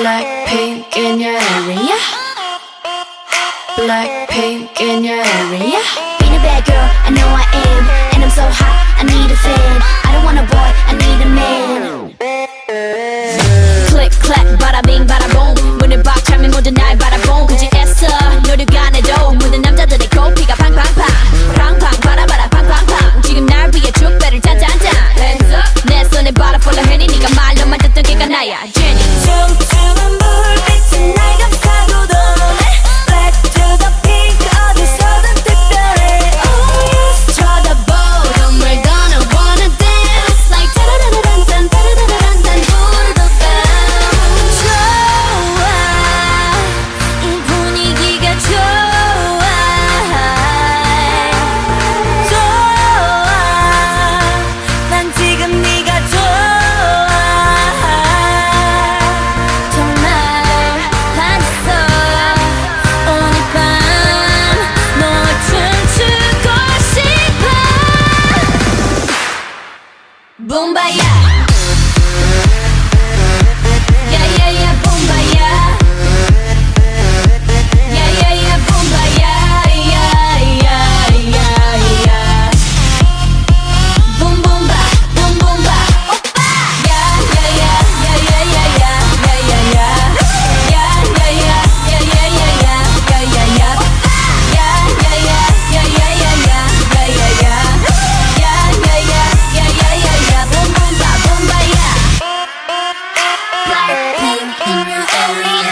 Blackpink in your area. Blackpink in your area. Being a bad girl, I know I am. And I'm so hot, I need a fan. I don't want a boy, I need a man. Click, clack, bada bing, bada boom. 문을 박 차면 모두 날 바라본. 굳이 애써 노력 안 해도 모든 남자들의 코피가 팡팡팡. 팡팡, 바라바라, 팡팡팡. 지금 날 위해 축배를 짠짠짠. Hands up. 내 손에 butterfly 해니 네가 말로만 듣던 걔가 나야, Jenny. 퉁퉁한 불빛은 날 감싸고도 Black to the pink 어디서든 특별해. Oh yes. 쳐다보 정말 gonna wanna dance like 따라라란딴 따라라란딴 부르던 밤. 좋아 이 분위기가 좋아. 좋아 난 지금 네가 좋아. 정말 반했어 오늘 밤 너와 춤추고 싶어. Boombayah. Yeah, yeah, yeah, Boombayah. Yeah, yeah, yeah, Boombayah. Yeah, yeah, yeah, yeah. Boom, boom, ba, boom, boom, ba. Oppa. Yeah, yeah, yeah, yeah, yeah, yeah, yeah, yeah, yeah. Yeah, yeah, yeah, yeah, yeah, yeah, yeah, yeah, yeah. Oppa. Yeah, yeah, yeah, yeah, yeah, yeah, yeah, yeah, yeah, yeah. Yeah, yeah, yeah, yeah, yeah, yeah, yeah. Boom, boom, ba, Boombayah. Blackpink in your area.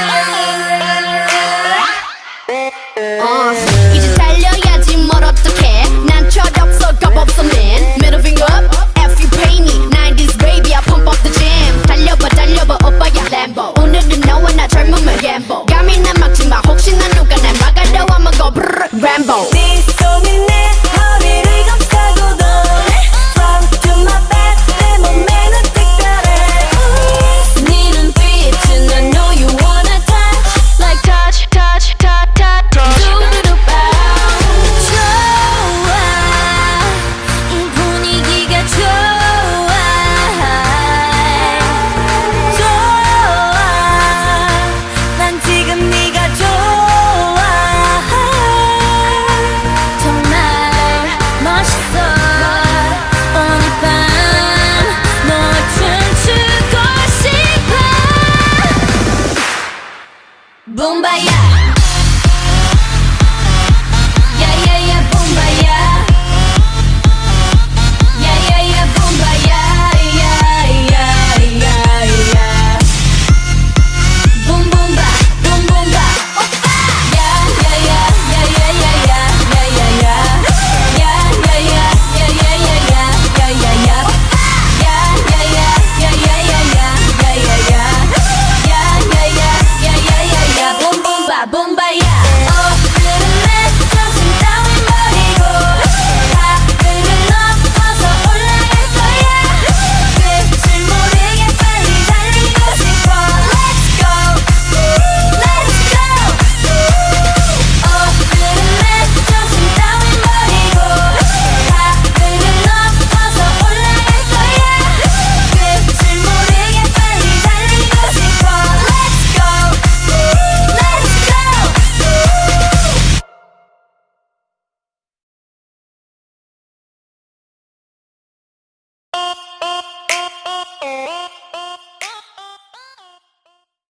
이제 달려야지 뭘 어떡해. 난 철없어 겁없어 man. Middle finger up, F you pay me. 90s baby I pump up the jam. 달려봐 달려봐 오빠야 Lambo. 오늘은 너와 나 젊음을 gamble.